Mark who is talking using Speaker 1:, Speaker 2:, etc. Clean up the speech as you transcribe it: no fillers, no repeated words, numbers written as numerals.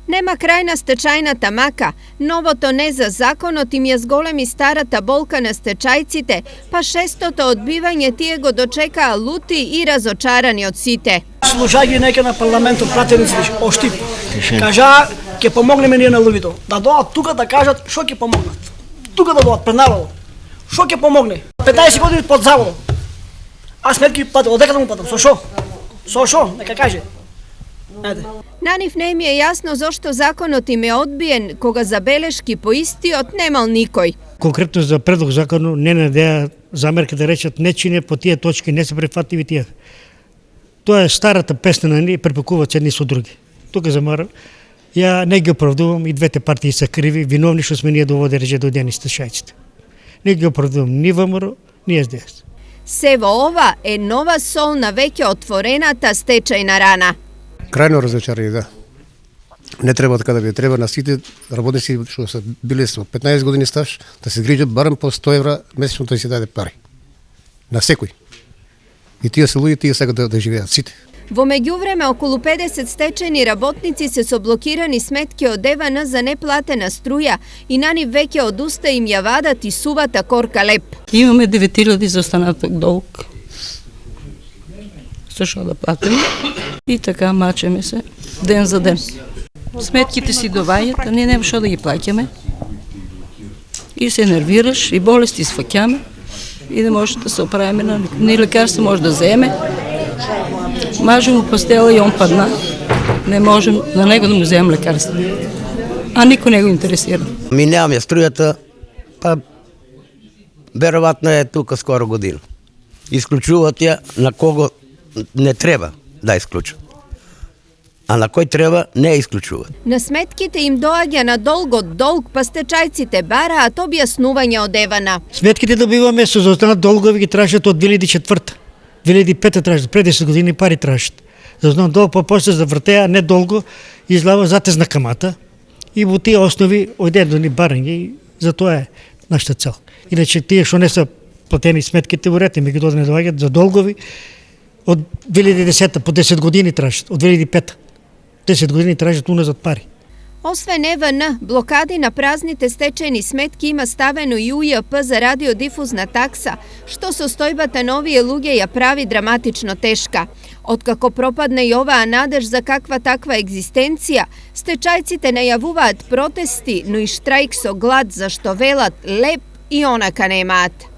Speaker 1: Нема крај на стечајната мака. Новото не за законот им ја зголеми старата болка на стечајците, па шестото одбивање тие го дочекаа лути и разочарани од сите.
Speaker 2: Слушајќи неќе на парламентот пратеници оштип. Кажаа ќе помогнеме ние на луѓето. Да дојдат тука да кажат што ќе помогнат. Тука да дојдат пред народот. Што ќе помогне? 15 години под завод. А сметки пат одека да му патам? Со што? Со што? Нека каже.
Speaker 1: На нив не им е јасно зошто законот им е одбиен, кога забелешки по истиот немал никој.
Speaker 3: Конкретно за предлог закону не надеа замерка да речат не чине по тие точки, не се прифатливи тие. Тоа е старата песна на ние, препекуваат едни со други. Тука замарам. Ја не ги оправдувам, и двете партии се криви, виновни што сме ние доводе реже до дени стешајците. Не ги оправдувам ни ВМРО, ни СДС.
Speaker 1: Се во ова е нова сол на веќе отворената стечајна рана.
Speaker 4: Крајно разочарани, да. Не треба така да би. Треба на сите работници што се биле со 15 години стаж да се грижат барем по 100 евра месечно да се даде пари. На секој. И тие се луѓе, тие сакат да живеат сите.
Speaker 1: Во меѓувреме, околу 50 стечајни работници се со блокирани сметки од ЕВН за неплатена струја и на нив веќе од уста им ја вадат и сувата корка леп.
Speaker 5: Имаме 9000 за останаток долг. Што да платиме? И така мачеме се ден за ден. Сметките си доваѓат, а ние нема што да ги плаќаме. И се нервираш, и болести сваќаме, и не може да се оправиме, ни лекарство може да земе. Мажу му постела и он падна. Не можем на него да му вземем лекарство. А никој не го интересира.
Speaker 6: Ми немаме струјата, па веројатно е тука скоро година. Исклучуваат ја на кого не треба да исклучат. А на кој треба не исклучуваат.
Speaker 1: На сметките им доаѓа на долгот долг, па стечајците бараат објаснување од ЕВН.
Speaker 3: Сметките добиваме со останат долгови ги тражат од 2004. 2005 тражат, пред 10 години пари тражат. За останат долг, па после завртеа не долго, излава затезна камата и во тие основи ојде ни барање и за тоа е нашата цел. Иначе тие што не се платени сметките во ред, меѓутоа не доаѓаат за долгови од 2010 по 10 години тражат, од 2005 10 години тражат уназад пари.
Speaker 1: Освен ЕВН, блокади на празните стечајни сметки има ставено и УЈП за радиодифузна такса, што состојбата на овие луѓе ја прави драматично тешка. Откако пропадне и оваа надеж за каква таква екзистенција, стечајците најавуваат протести, но и штрајк со глад, зашто велат леп и онака немаат.